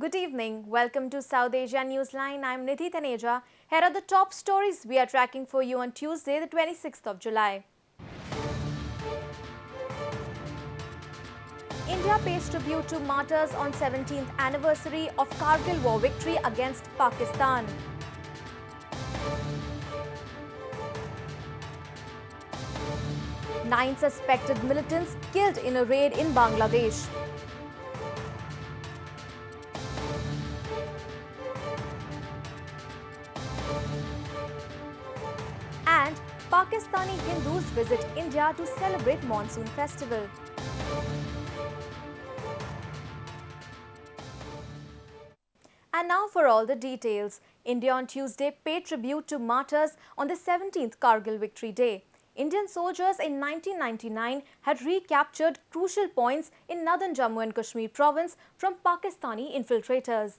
Good evening. Welcome to South Asia Newsline. I'm Nidhi Taneja. Here are the top stories we are tracking for you on Tuesday, the 26th of July. India pays tribute to martyrs on 17th anniversary of Kargil war victory against Pakistan. Nine suspected militants killed in a raid in Bangladesh. And Pakistani Hindus visit India to celebrate Monsoon festival. And now for all the details. India on Tuesday paid tribute to martyrs on the 17th Kargil Victory Day. Indian soldiers in 1999 had recaptured crucial points in northern Jammu and Kashmir province from Pakistani infiltrators.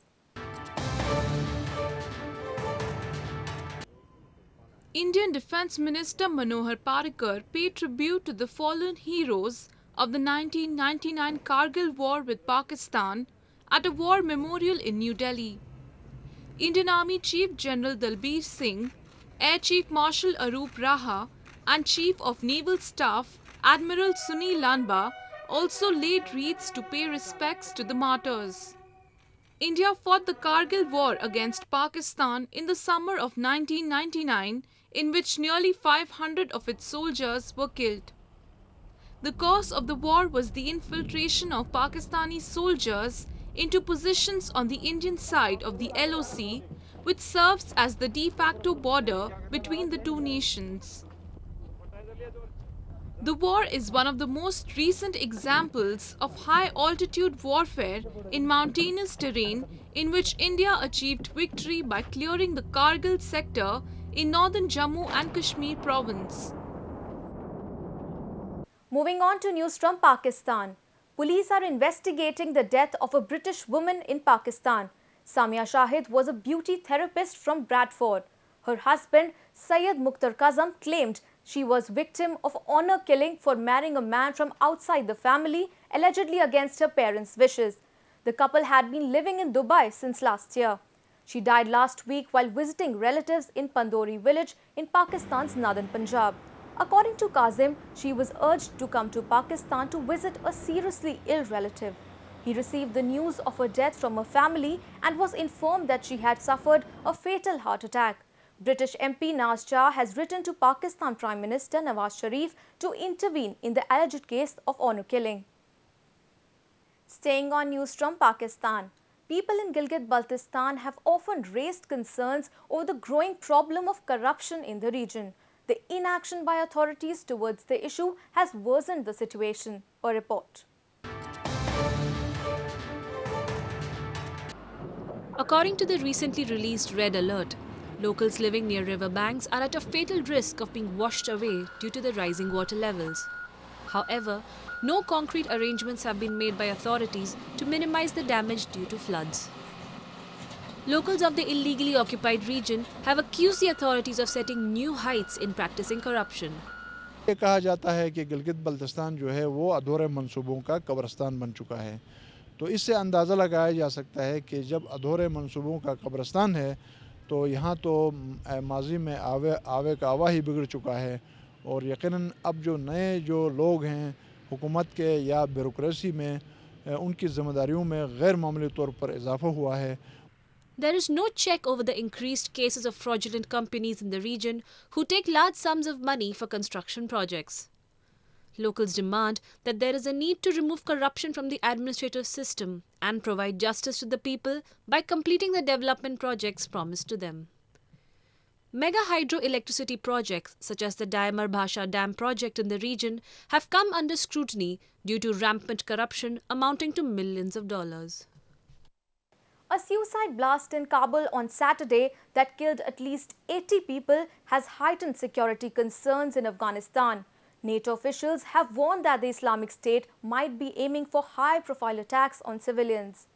Indian Defence Minister Manohar Parrikar paid tribute to the fallen heroes of the 1999 Kargil war with Pakistan at a war memorial in New Delhi. Indian Army Chief General Dalbir Singh, Air Chief Marshal Arup Raha and Chief of Naval Staff Admiral Sunil Lanba also laid wreaths to pay respects to the martyrs. India fought the Kargil war against Pakistan in the summer of 1999, in which nearly 500 of its soldiers were killed. The cause of the war was the infiltration of Pakistani soldiers into positions on the Indian side of the LOC, which serves as the de facto border between the two nations. The war is one of the most recent examples of high-altitude warfare in mountainous terrain in which India achieved victory by clearing the Kargil sector in northern Jammu and Kashmir province. Moving on to news from Pakistan. Police are investigating the death of a British woman in Pakistan. Samia Shahid was a beauty therapist from Bradford. Her husband, Syed Mukhtar Kazam, claimed she was victim of honor killing for marrying a man from outside the family, allegedly against her parents' wishes. The couple had been living in Dubai since last year. She died last week while visiting relatives in Pandori village in Pakistan's northern Punjab. According to Kazim, she was urged to come to Pakistan to visit a seriously ill relative. He received the news of her death from her family and was informed that she had suffered a fatal heart attack. British MP Naz Shah has written to Pakistan Prime Minister Nawaz Sharif to intervene in the alleged case of honor killing. Staying on news from Pakistan. People in Gilgit-Baltistan have often raised concerns over the growing problem of corruption in the region. The inaction by authorities towards the issue has worsened the situation. A report. According to the recently released Red Alert, locals living near riverbanks are at a fatal risk of being washed away due to the rising water levels. However, no concrete arrangements have been made by authorities to minimize the damage due to floods. Locals of the illegally occupied region have accused the authorities of setting new heights in practicing corruption. ये कहा जाता है कि गिलगित बल्तिस्तान जो है वो अधूरे मंसूबों का कब्रिस्तान बन चुका है। तो इससे अंदाज़ा लगाया जा सकता है कि जब अधूरे मंसूबों का कब्रिस्तान है तो यहाँ तो माजी में आवे का आवा ही बिगड़ चुका है और यकीनन अब जो नए जो लोग हैं हुकूमत के या ब्यूरोक्रेसी में उनकी ज़िम्मेदारियों में गैर मामूली तौर पर इजाफा हुआ है. There is no check over the increased cases of fraudulent companies in the region who take large sums of money for construction projects. Locals demand that there is a need to remove corruption from the administrative system and provide justice to the people by completing the development projects promised to them. Mega hydroelectricity projects such as the Diamar Bhasha Dam project in the region have come under scrutiny due to rampant corruption amounting to millions of dollars. A suicide blast in Kabul on Saturday that killed at least 80 people has heightened security concerns in Afghanistan. NATO officials have warned that the Islamic State might be aiming for high-profile attacks on civilians.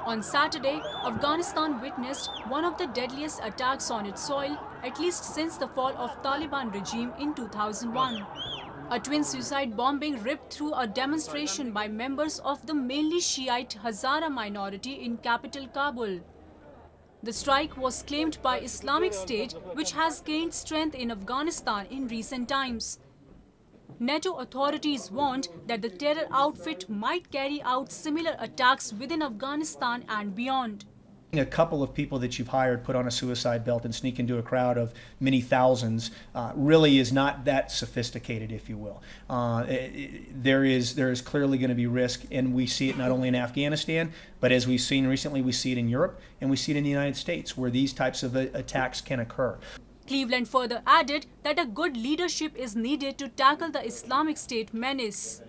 On Saturday, Afghanistan witnessed one of the deadliest attacks on its soil, at least since the fall of Taliban regime in 2001. A twin suicide bombing ripped through a demonstration by members of the mainly Shiite Hazara minority in capital Kabul. The strike was claimed by Islamic State, which has gained strength in Afghanistan in recent times. NATO authorities warned that the terror outfit might carry out similar attacks within Afghanistan and beyond. A couple of people that you've hired put on a suicide belt and sneak into a crowd of many thousands really is not that sophisticated, if you will. There is clearly going to be risk, and we see it not only in Afghanistan, but as we've seen recently, we see it in Europe and we see it in the United States, where these types of attacks can occur. Cleveland further added that a good leadership is needed to tackle the Islamic State menace.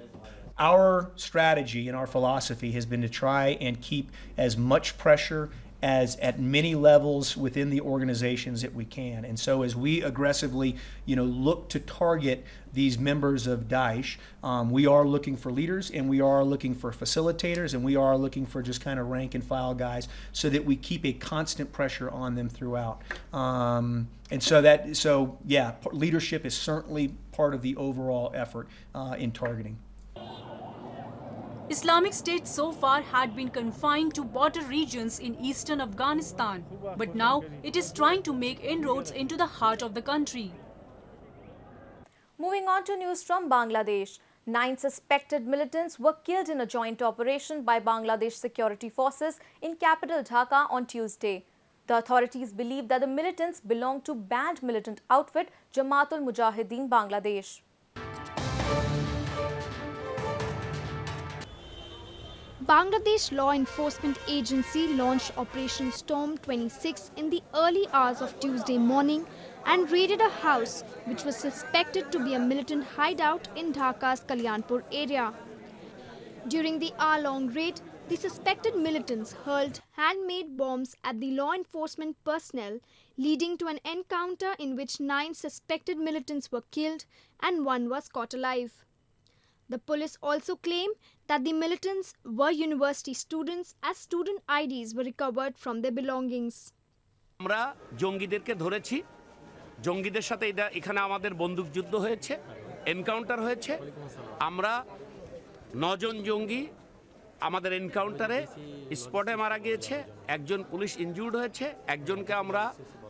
Our strategy and our philosophy has been to try and keep as much pressure as at many levels within the organizations that we can. And so as we aggressively, look to target these members of Daesh, we are looking for leaders, and we are looking for facilitators, and we are looking for just kind of rank and file guys, so that we keep a constant pressure on them throughout. Leadership is certainly part of the overall effort in targeting. Islamic State so far had been confined to border regions in eastern Afghanistan, but now it is trying to make inroads into the heart of the country. Moving on to news from Bangladesh. 9 suspected militants were killed in a joint operation by Bangladesh security forces in capital Dhaka on Tuesday. The authorities believe that the militants belong to banned militant outfit Jama'atul Mujahideen Bangladesh. Bangladesh Law Enforcement Agency launched Operation Storm 26 in the early hours of Tuesday morning and raided a house which was suspected to be a militant hideout in Dhaka's Kalyanpur area. During the hour-long raid, the suspected militants hurled handmade bombs at the law enforcement personnel, leading to an encounter in which 9 suspected militants were killed and 1 was caught alive. The police also claim that the militants were university students, as student IDs were recovered from their belongings. আমরা জঙ্গিদেরকে ধরেছি জঙ্গিদের সাথে এখানে আমাদের বন্দুকযুদ্ধ হয়েছে encounter হয়েছে আমরা 9 জন জঙ্গি আমাদের এনকাউন্টারে স্পটে মারা গিয়েছে একজন পুলিশ ইনজুর্ড হয়েছে একজনকে আমরা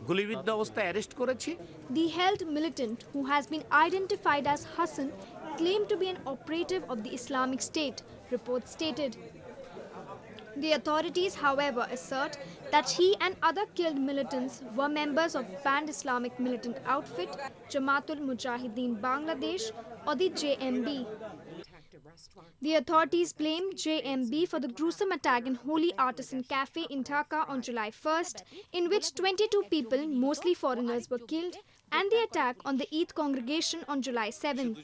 গুলিবিদ্ধ অবস্থায় অ্যারেস্ট করেছি The held militant, who has been identified as Hassan, claimed to be an operative of the Islamic State, reports stated. The authorities, however, assert that he and other killed militants were members of banned Islamic militant outfit Jama'atul Mujahideen Bangladesh, or the JMB. The authorities blame JMB for the gruesome attack in Holy Artisan Cafe in Dhaka on July 1st, in which 22 people, mostly foreigners, were killed, and the attack on the Eid congregation on July 7th.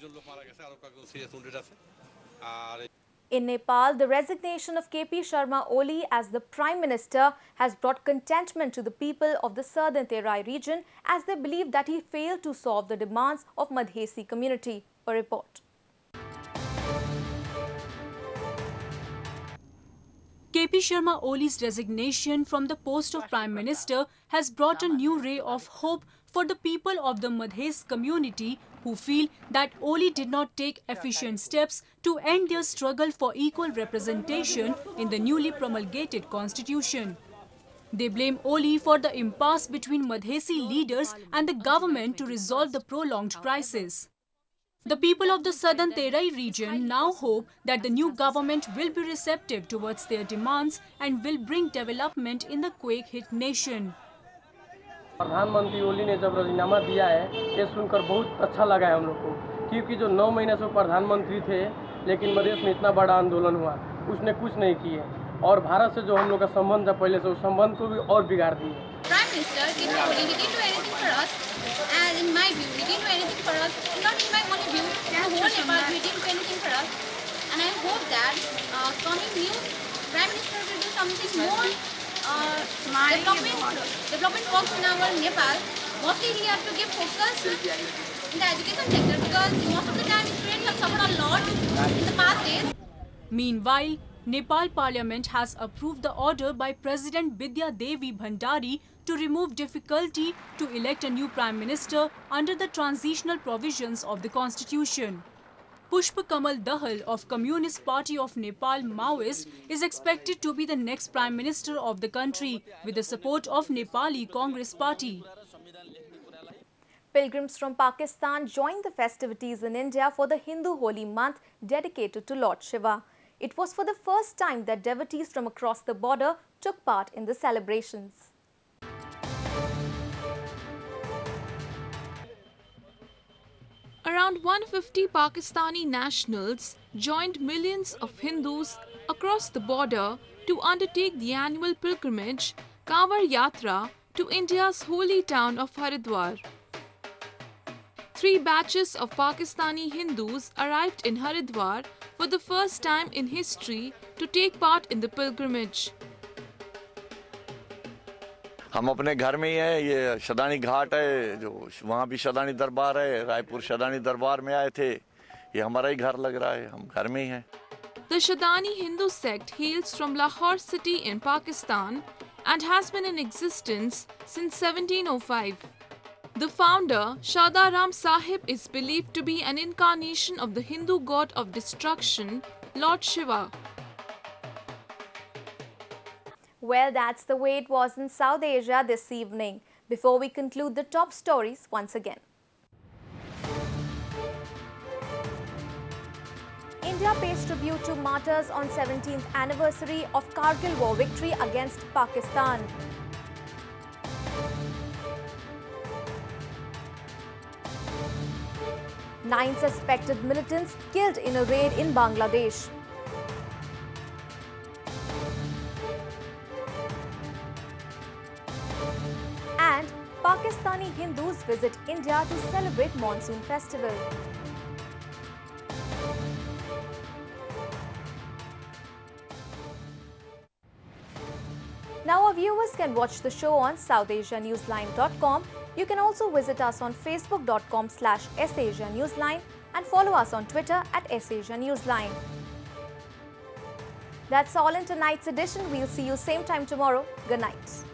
In Nepal, the resignation of KP Sharma Oli as the Prime Minister has brought contentment to the people of the southern Terai region, as they believe that he failed to solve the demands of Madhesi community. A report. KP Sharma Oli's resignation from the post of Prime Minister has brought a new ray of hope for the people of the Madhes community, who feel that Oli did not take efficient steps to end their struggle for equal representation in the newly promulgated constitution. They blame Oli for the impasse between Madhesi leaders and the government to resolve the prolonged crisis. The people of the southern Terai region now hope that the new government will be receptive towards their demands and will bring development in the quake-hit nation. प्रधानमंत्री ओली ने जब राजीनामा दिया है ये सुनकर बहुत अच्छा लगा है हम लोग को, क्योंकि जो 9 महीने से प्रधानमंत्री थे लेकिन मधेश में इतना बड़ा आंदोलन हुआ उसने कुछ नहीं किए, और भारत से जो हम लोग का संबंध था पहले से उस संबंध को भी और बिगाड़ दिए. Prime Minister KP Oli didn't do anything for us, and in my view he didn't do anything for us. Not in my only view, the whole Nepal he didn't do anything for us, and I hope that coming new Prime Minister will do something more. Development works in our Nepal. Mostly we have to give focus in the education sector, because most of the time students have suffered a lot in the past days. Meanwhile, Nepal Parliament has approved the order by President Bidya Devi Bhandari to remove difficulty to elect a new Prime Minister under the transitional provisions of the Constitution. Pushpa Kamal Dahal of Communist Party of Nepal Maoist is expected to be the next Prime Minister of the country with the support of Nepali Congress Party. Pilgrims from Pakistan joined the festivities in India for the Hindu holy month dedicated to Lord Shiva. It was for the first time that devotees from across the border took part in the celebrations. Around 150 Pakistani nationals joined millions of Hindus across the border to undertake the annual pilgrimage Kanwar Yatra to India's holy town of Haridwar. 3 batches of Pakistani Hindus arrived in Haridwar for the first time in history to take part in the pilgrimage. हम अपने घर में ही हैं, ये शदानी घाट है, जो वहाँ भी शदानी दरबार है, रायपुर शदानी दरबार में आए थे, ये हमारा ही घर लग रहा है, हम घर में ही हैं. The Shadani Hindu sect hails from Lahore city in Pakistan and has been in existence since 1705. The founder, Shadaram Sahib, is believed to be an incarnation of the Hindu god of destruction, Lord Shiva. Well, that's the way it was in South Asia this evening. Before we conclude the top stories once again. India pays tribute to martyrs on 17th anniversary of Kargil war victory against Pakistan. Nine suspected militants killed in a raid in Bangladesh. And Pakistani Hindus visit India to celebrate Monsoon festival. Now our viewers can watch the show on SouthAsiaNewsline.com. You can also visit us on Facebook.com/SAsiaNewsline and follow us on Twitter @SAsiaNewsline. That's all in tonight's edition. We'll see you same time tomorrow. Good night.